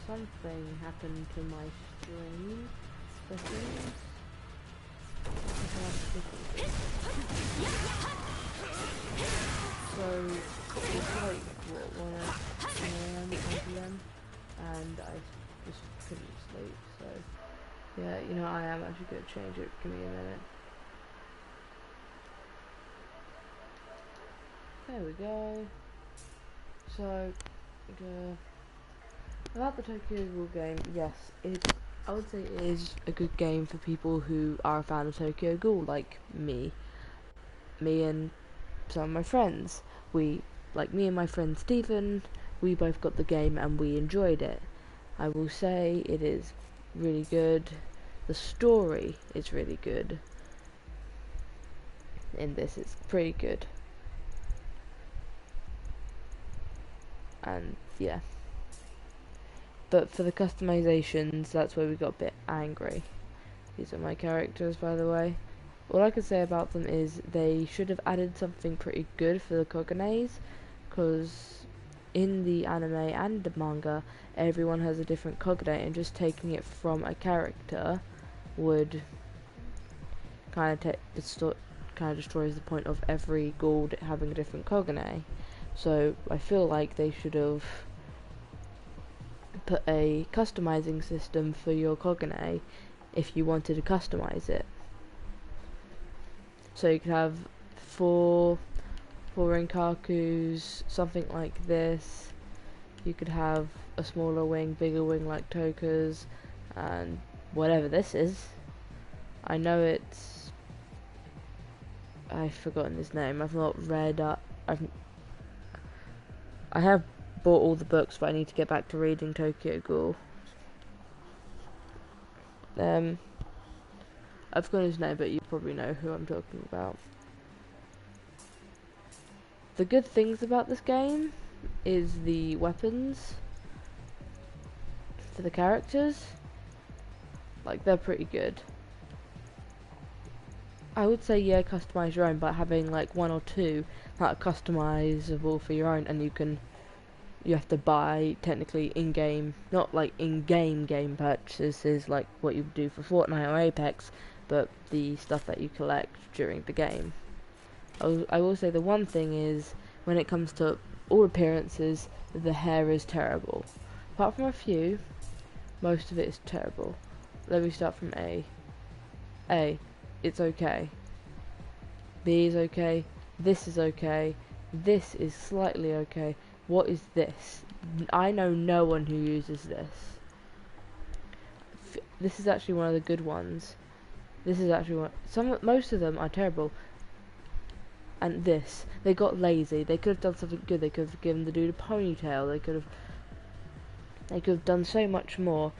something happened to my stream settings. So it's like what 1 AM, and I just couldn't sleep. So yeah, you know, I am actually gonna change it. Give me a minute. There we go. So about the Tokyo Ghoul game, yes, I would say it is a good game for people who are a fan of Tokyo Ghoul, like me and some of my friends. Me and my friend Stephen, we both got the game and we enjoyed it. I will say it is really good. The story is really good. In this, it's pretty good. And yeah. But for the customizations, that's where we got a bit angry. These are my characters, by the way. All I can say about them is they should have added something pretty good for the Koganes, because in the anime and the manga, everyone has a different Kogane, and just taking it from a character would kind of destroys the point of every Ghoul having a different Kogane. So I feel like they should have put a customizing system for your Kogane if you wanted to customize it. So you could have four Renkakus, something like this. You could have a smaller wing, bigger wing like Toka's, and whatever this is. I know it's... I've forgotten his name. I've not read up. I have bought all the books, but I need to get back to reading Tokyo Ghoul. I've forgotten his name, but you probably know who I'm talking about. The good things about this game is the weapons for the characters. Like, they're pretty good. I would say, yeah, customize your own, but having like 1 or 2 that are customizable for your own, and you have to buy technically in-game, not like in-game game purchases like what you do for Fortnite or Apex, but the stuff that you collect during the game. I will say the one thing is, when it comes to all appearances, the hair is terrible. Apart from a few, most of it is terrible. Let me start from A. A, it's okay. B is okay. This is okay. This is slightly okay. What is this? I know no one who uses this. This is actually one of the good ones. This is actually most of them are terrible. And this, they got lazy. They could have done something good. They could have given the dude a ponytail. They could have done so much more.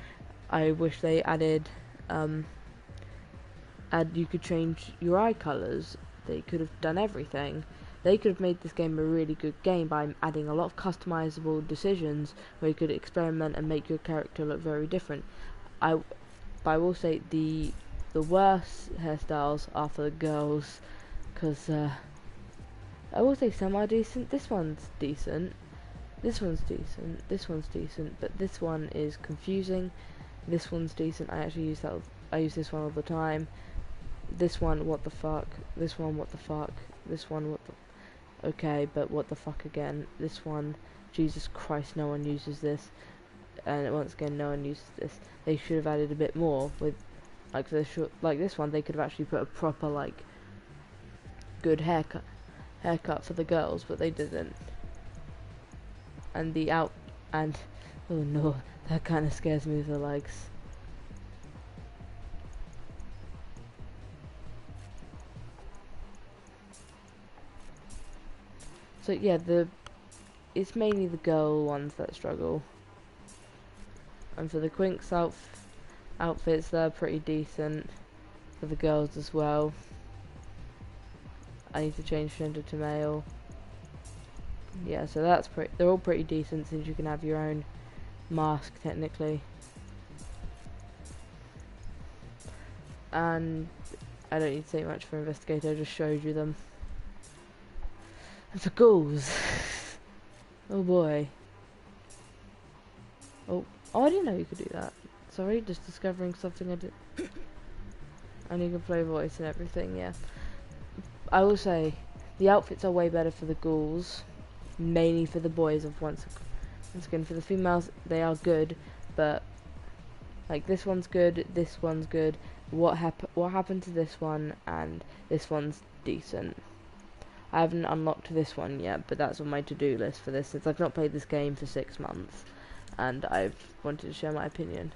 I wish they added, you could change your eye colours. They could have done everything. They could have made this game a really good game by adding a lot of customizable decisions where you could experiment and make your character look very different. But I will say the worst hairstyles are for the girls, because I will say some are decent. This one's decent. This one's decent. This one's decent. But this one is confusing. This one's decent. I actually use that. I use this one all the time. This one, what the fuck? This one, what the fuck? This one, what the... Okay, but what the fuck again? This one, Jesus Christ, no one uses this. And once again, no one uses this. They should have added a bit more with, like this one. They could have actually put a proper, like, good haircut for the girls, but they didn't. And oh no, that kind of scares me with the legs. So yeah, it's mainly the girl ones that struggle. And for the Quinks outfits, they're pretty decent for the girls as well. I need to change gender to male. Yeah, so they're all pretty decent, since you can have your own mask technically. And I don't need to say much for Investigator, I just showed you them. And for ghouls, oh boy. Oh, Oh, I didn't know you could do that. Sorry, just discovering something I did. And you can play voice and everything, yeah. I will say, the outfits are way better for the ghouls. Mainly for the boys of once again. For the females, they are good, but like this one's good, this one's good. What happened to this one, and this one's decent. I haven't unlocked this one yet, but that's on my to-do list for this, since I've not played this game for 6 months, and I've wanted to share my opinion.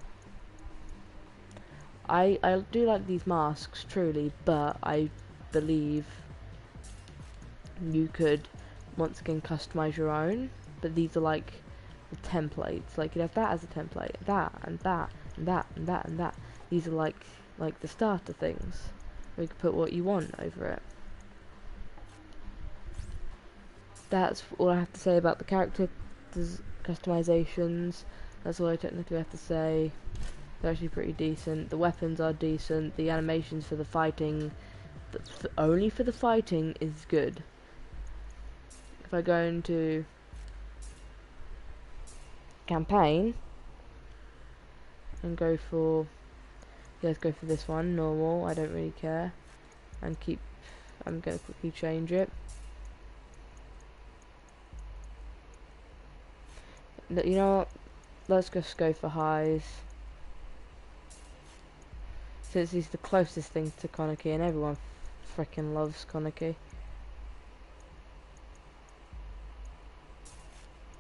I do like these masks, truly, but I believe you could, once again, customize your own, but these are like the templates. Like, you'd have that as a template, that, and that, and that, and that, and that. These are like the starter things, where you can put what you want over it. That's all I have to say about the character customizations. That's all I technically have to say. They're actually pretty decent. The weapons are decent. The animations for the fighting, only for the fighting, is good. If I go into campaign and go for, let's go for this one, normal. I don't really care, and I'm gonna quickly change it. You know what? Let's just go for highs, since he's the closest thing to Koniki, and everyone freaking loves Koniki.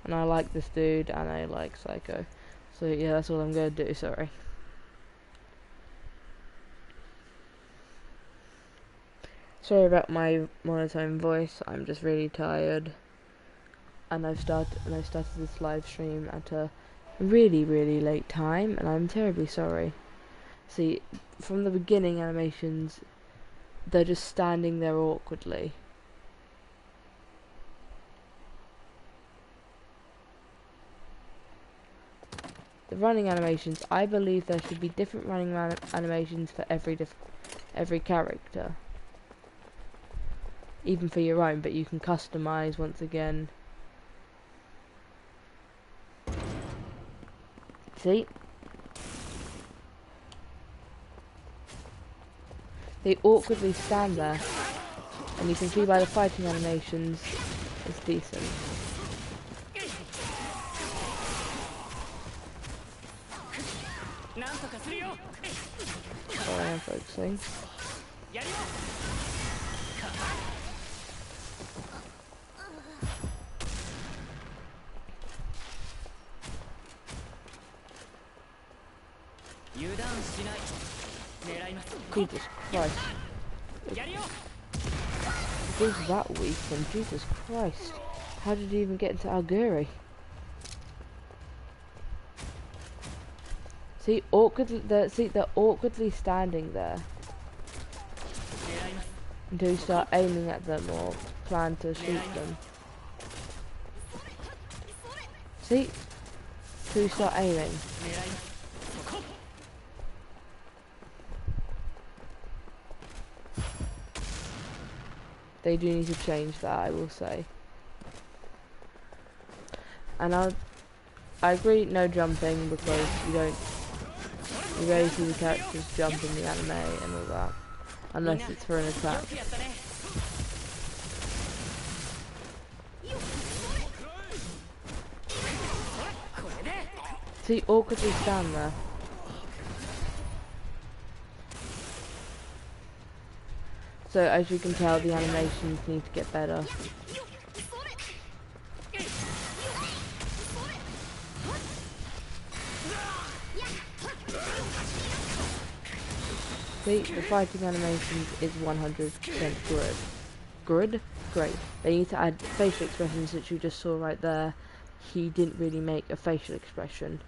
And I like this dude, and I like Psycho. So yeah, that's all I'm gonna do, sorry. Sorry about my monotone voice, I'm just really tired. And I started this live stream at a really, really late time, and I'm terribly sorry. See, from the beginning animations, they're just standing there awkwardly. The running animations, I believe there should be different running animations for every character. Even for your own, but you can customize once again. See? They awkwardly stand there, and you can see by the fighting animations, it's decent. Sorry, I'm focusing. Jesus Christ. It was that weak, and Jesus Christ. How did you even get into Alguri? See, they're awkwardly standing there until you start aiming at them or plan to shoot them. See? Until you start aiming. They do need to change that, I will say. And I agree, no jumping, because you rarely see the characters jump in the anime and all that, unless it's for an attack. See, awkwardly stand there. So as you can tell, the animations need to get better. See, the fighting animations is 100% good. Good? Great. They need to add facial expressions, which you just saw right there. He didn't really make a facial expression.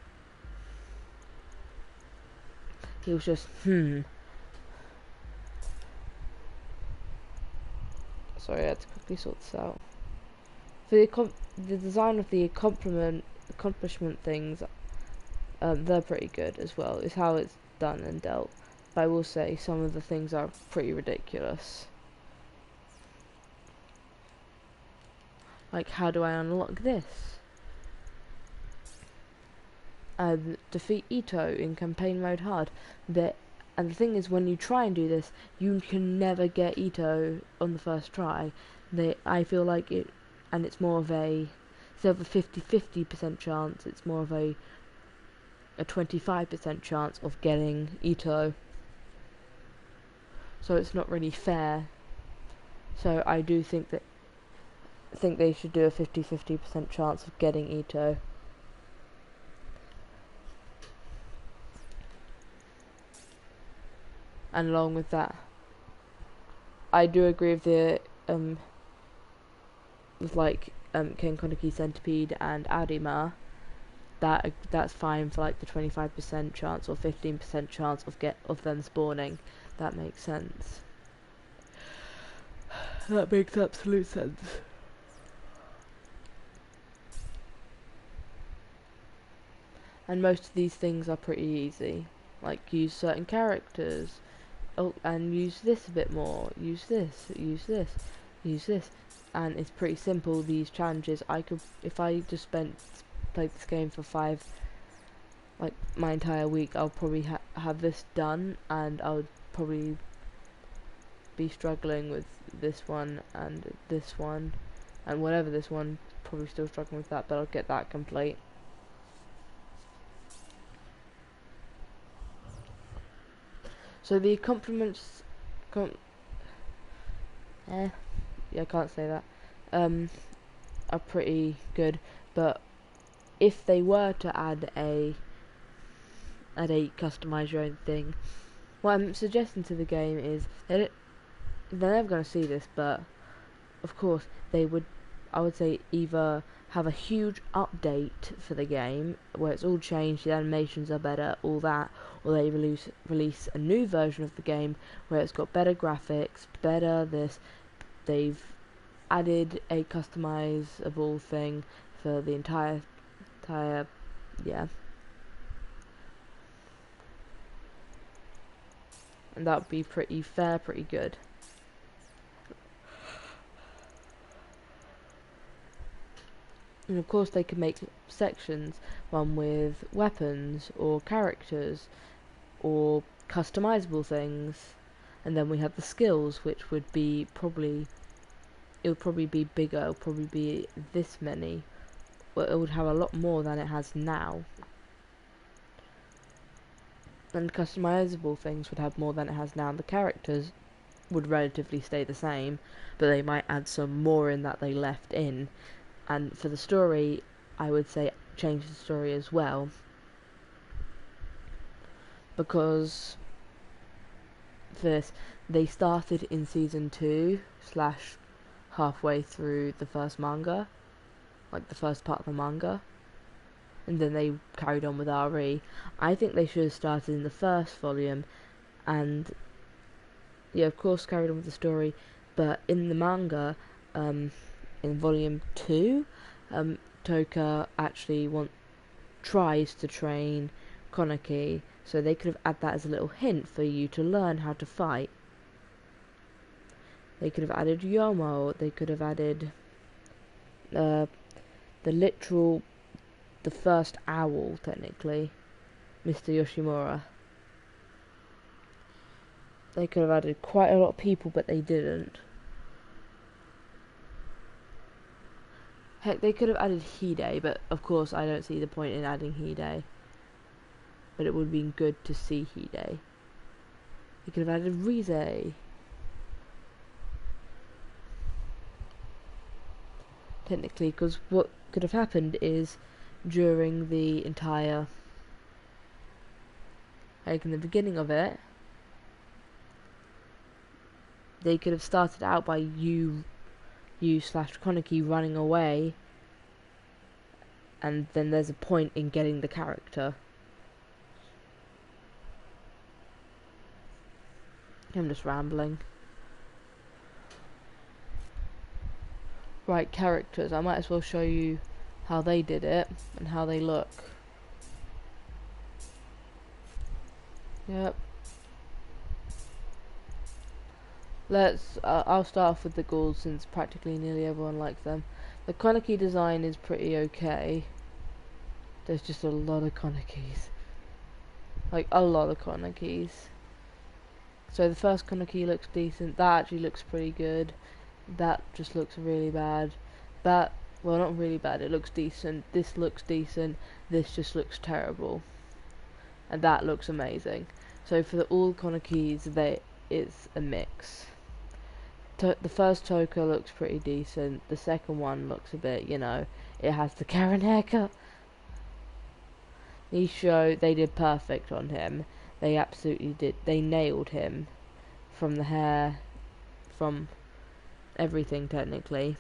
He was just, Sorry, I had to quickly sort this out. For the design of the accomplishment things, they're pretty good as well. Is how it's done and dealt. But I will say some of the things are pretty ridiculous. Like, how do I unlock this? defeat Ito in campaign mode hard. And the thing is, when you try and do this, you can never get Ito on the first try. I feel like it, and it's more of a, instead of a 50-50% chance, it's more of a 25% chance of getting Ito. So it's not really fair. So I do think they should do a 50-50% chance of getting Ito. And along with that, I do agree with the Ken Koniki Centipede and Adima. That's fine for like the 25% chance or 15% chance of them spawning. That makes sense. That makes absolute sense. And most of these things are pretty easy. Like, use certain characters. Oh, and use this a bit more. Use this. Use this. Use this. And it's pretty simple, these challenges. If I just played this game for my entire week, I'll probably have this done, and I'll probably be struggling with this one, and whatever this one, probably still struggling with that, but I'll get that complete. So the accomplishments, I can't say that, are pretty good, but if they were to add a customize your own thing, what I'm suggesting to the game is, they're never going to see this, but of course they would, I would say, either have a huge update for the game where it's all changed, the animations are better, all that, or they release a new version of the game where it's got better graphics, better this, they've added a customizable thing for the entire yeah. And that would be pretty fair, pretty good. And of course they could make sections, one with weapons or characters or customizable things, and then we have the skills, which would be it would probably be bigger, it would probably be this many, but it would have a lot more than it has now. And customizable things would have more than it has now, and the characters would relatively stay the same, but they might add some more in that they left in. And for the story, I would say change the story as well, because for this, they started in season 2 / halfway through the first manga, like the first part of the manga, and then they carried on with RE. I think they should have started in the first volume, and yeah, of course carried on with the story, but in the manga, in volume 2, Toka actually tries to train Konaki, so they could have added that as a little hint for you to learn how to fight. They could have added Yomo, they could have added the first owl, technically, Mr. Yoshimura. They could have added quite a lot of people, but they didn't. Heck, they could have added Hide, but of course I don't see the point in adding Hide. But it would have been good to see Hide. They could have added Rize. Technically, because what could have happened is, during the entire, like in the beginning of it, they could have started out by you / Konaki running away, and then there's a point in getting the character. I'm just rambling. Right, characters. I might as well show you how they did it and how they look. Yep. I'll start off with the Ghouls, since practically nearly everyone likes them. The Konaki design is pretty okay. There's just a lot of Konakis. Like, a lot of Konakis. So the first Konaki looks decent. That actually looks pretty good. That just looks really bad. That, well, not really bad. It looks decent. This looks decent. This just looks terrible. And that looks amazing. So for all Konakis, it's a mix. The first Toka looks pretty decent. The second one looks a bit, you know, it has the Karen haircut. Nisho, they did perfect on him. They absolutely did. They nailed him. From the hair, from everything technically.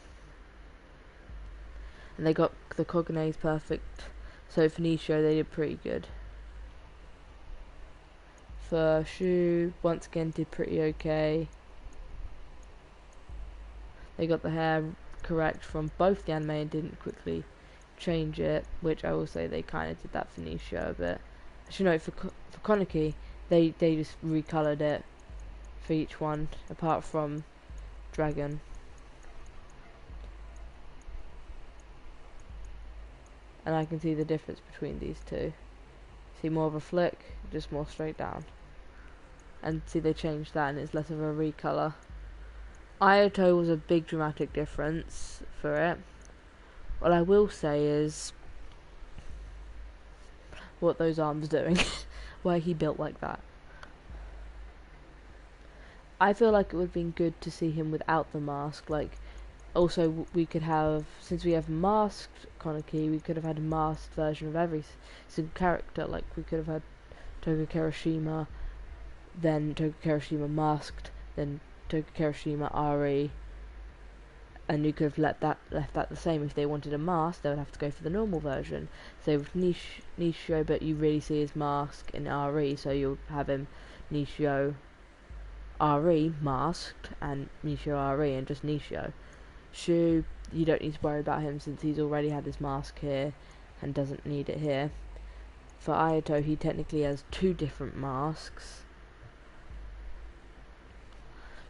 And they got the Koganes perfect. So for Nisho, they did pretty good. For Shu, once again, did pretty okay. They got the hair correct from both the anime and didn't quickly change it, which I will say they kind of did that for Nisho a bit. Actually, no, for Konaki, they just recolored it for each one, apart from Dragon. And I can see the difference between these two. See more of a flick, just more straight down. And see they changed that and it's less of a recolor. Ayato was a big dramatic difference for it. What I will say is what those arms doing. Why he built like that. I feel like it would have been good to see him without the mask. Like, also we could have, since we have masked Konaki, we could have had a masked version of every single character. Like, we could have had Toga Kirishima, then Toga Kirishima masked, then Toga Kirishima Ari, and you could have left that the same. If they wanted a mask, they would have to go for the normal version. So with Nishio, but you really see his mask in Ari, so you'll have him Nishio Ari masked and Nishio Ari and just Nishio. Shu, you don't need to worry about him since he's already had his mask here and doesn't need it here. For Ayato, he technically has two different masks.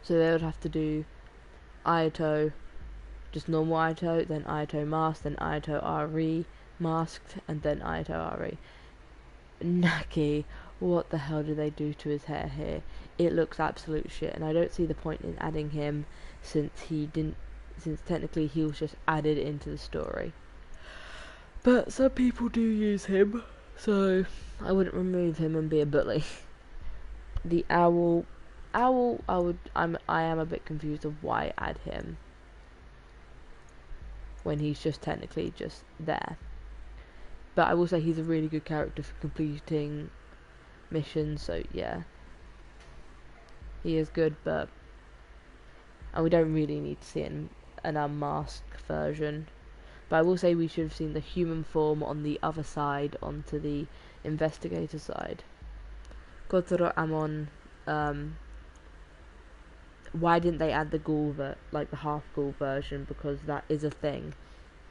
So they would have to do Ayato, just normal Ayato, then Ayato masked, then Ayato Ari masked, and then Ayato Ari. Naki, what the hell did they do to his hair here? It looks absolute shit, and I don't see the point in adding him since technically he was just added into the story. But some people do use him, so I wouldn't remove him and be a bully. The owl, I am a bit confused of why add him when he's just technically just there. But I will say he's a really good character for completing missions, so yeah. He is good, and we don't really need to see an unmasked version. But I will say we should have seen the human form on the other side, onto the Investigator side. Kotaro Amon, why didn't they add the Ghoul, like the half Ghoul version? Because that is a thing.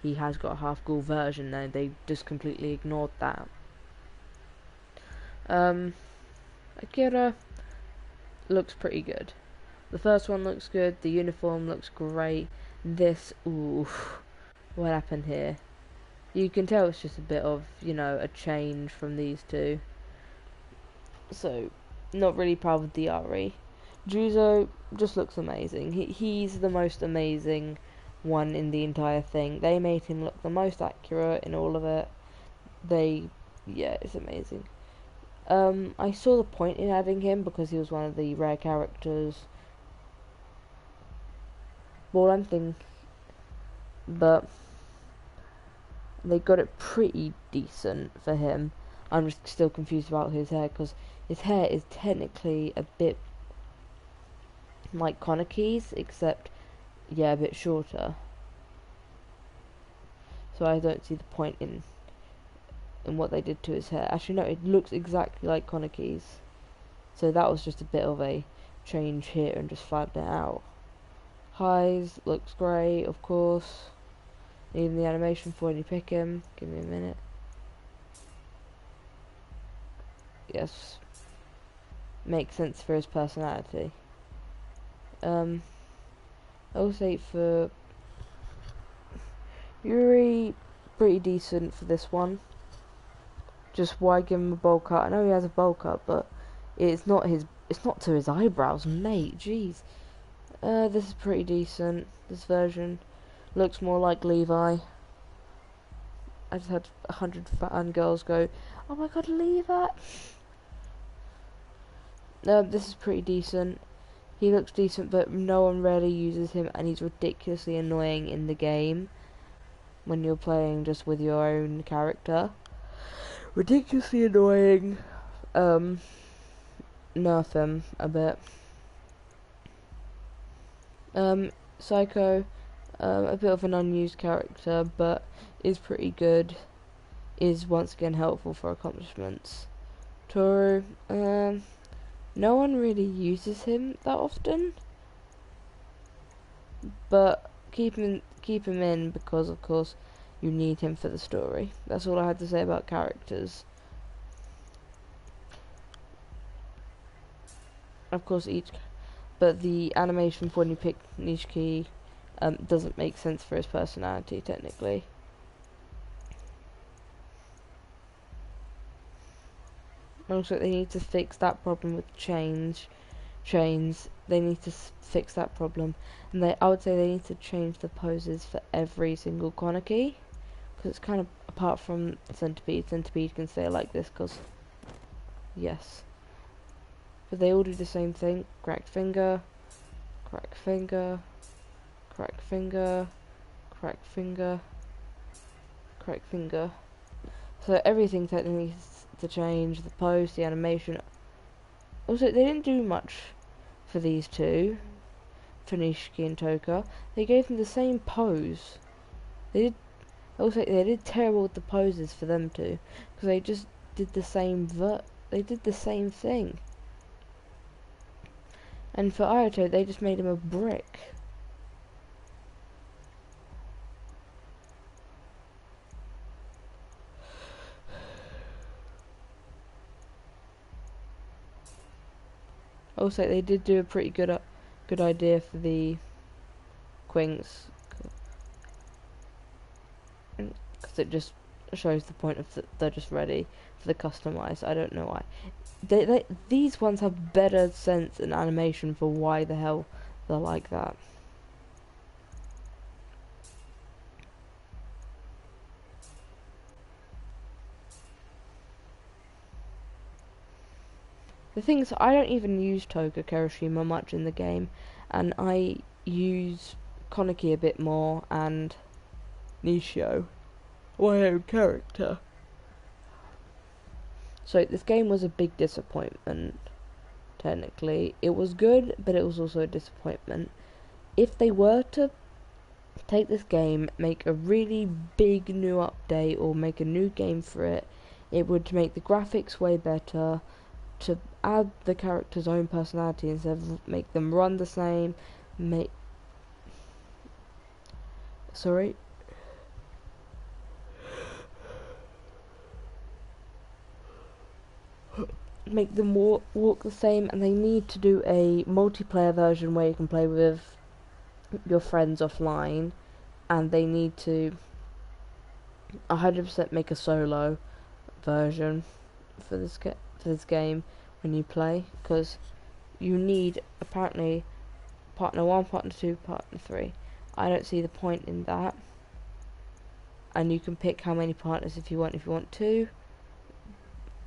He has got a half Ghoul version, and they just completely ignored that. Akira looks pretty good. The first one looks good, the uniform looks great. This, ooh, what happened here? You can tell it's just a bit of, you know, a change from these two. So, not really proud of DRE. Juzo just looks amazing. He's the most amazing one in the entire thing. They made him look the most accurate in all of it. Yeah, it's amazing. I saw the point in adding him because he was one of the rare characters. Well, I'm thinking, but they got it pretty decent for him. I'm just still confused about his hair because his hair is technically a bit like Konaki's, except yeah, a bit shorter. So I don't see the point in what they did to his hair. Actually, no, it looks exactly like Konaki's. So that was just a bit of a change here and just flattened it out. Highs looks great, of course. Needing the animation for when you pick him. Give me a minute. Yes. Makes sense for his personality. I will say for Yuri, pretty decent for this one. Just why give him a bowl cut? I know he has a bowl cut, but it's not to his eyebrows, mate. Jeez. This is pretty decent. This version looks more like Levi. I just had 100 fangirls go, "Oh my god, Levi!" This is pretty decent. He looks decent, but no one really uses him, and he's ridiculously annoying in the game when you're playing just with your own character. Ridiculously annoying. Nerf him a bit. Psycho, a bit of an unused character, but is pretty good. Is once again helpful for accomplishments. Toru, no one really uses him that often, but keep him in because of course you need him for the story. That's all I had to say about characters. Of course, but the animation for when you pick Nishiki doesn't make sense for his personality technically. Also, they need to fix that problem with chains. They need to fix that problem, and I would say they need to change the poses for every single Konaki, because it's kind of apart from Centipede. Centipede can stay like this, because yes, but they all do the same thing: cracked finger, cracked finger, cracked finger, cracked finger, cracked finger. So everything technically needs to change: the pose, the animation. Also, they didn't do much for these two, for Nishiki and Toka. They gave them the same pose. They did terrible with the poses for them two, because they just did the same thing. And for Ayato, they just made him a brick. Also, they did do a pretty good idea for the Quinks, because it just shows the point of they're just ready for the customized. I don't know why. These ones have better sense and animation for why the hell they're like that. The thing is, I don't even use Toga Kirishima much in the game, and I use Konaki a bit more, and Nishio, my own character. So this game was a big disappointment, technically. It was good, but it was also a disappointment. If they were to take this game, make a really big new update, or make a new game for it, it would make the graphics way better, to add the character's own personality instead of make them run the same, make them walk the same, and they need to do a multiplayer version where you can play with your friends offline, and they need to 100% make a solo version for this game when you play, because you need apparently partner 1, partner 2, partner 3. I don't see the point in that, and you can pick how many partners if you want. If you want 2,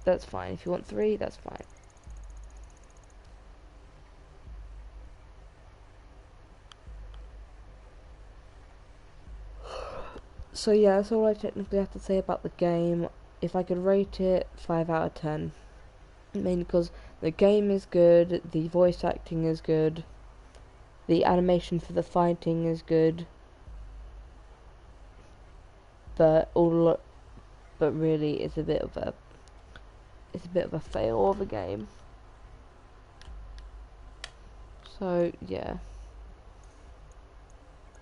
that's fine. If you want 3, that's fine. So yeah, that's all I technically have to say about the game. If I could rate it, 5 out of 10. Mainly because the game is good, the voice acting is good, the animation for the fighting is good, but really it's a bit of a fail of a game. So yeah,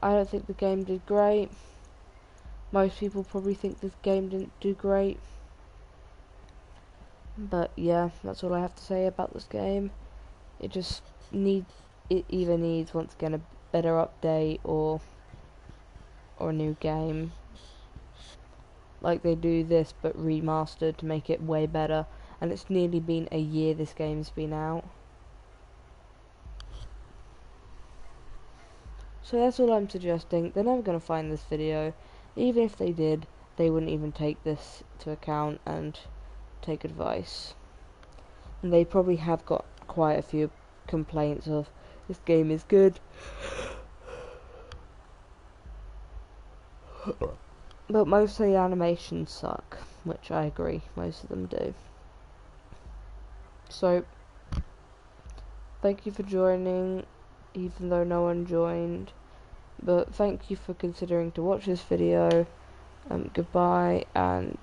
I don't think the game did great. Most people probably think this game didn't do great. But yeah, that's all I have to say about this game. It either needs once again a better update or a new game. like they do this but remastered to make it way better, and it's nearly been a year this game's been out. So that's all I'm suggesting. They're never going to find this video. Even if they did, they wouldn't even take this to account and take advice. And they probably have got quite a few complaints of, this game is good, but mostly animations suck, which I agree, most of them do. So, thank you for joining, even though no one joined, but thank you for considering to watch this video. Goodbye, and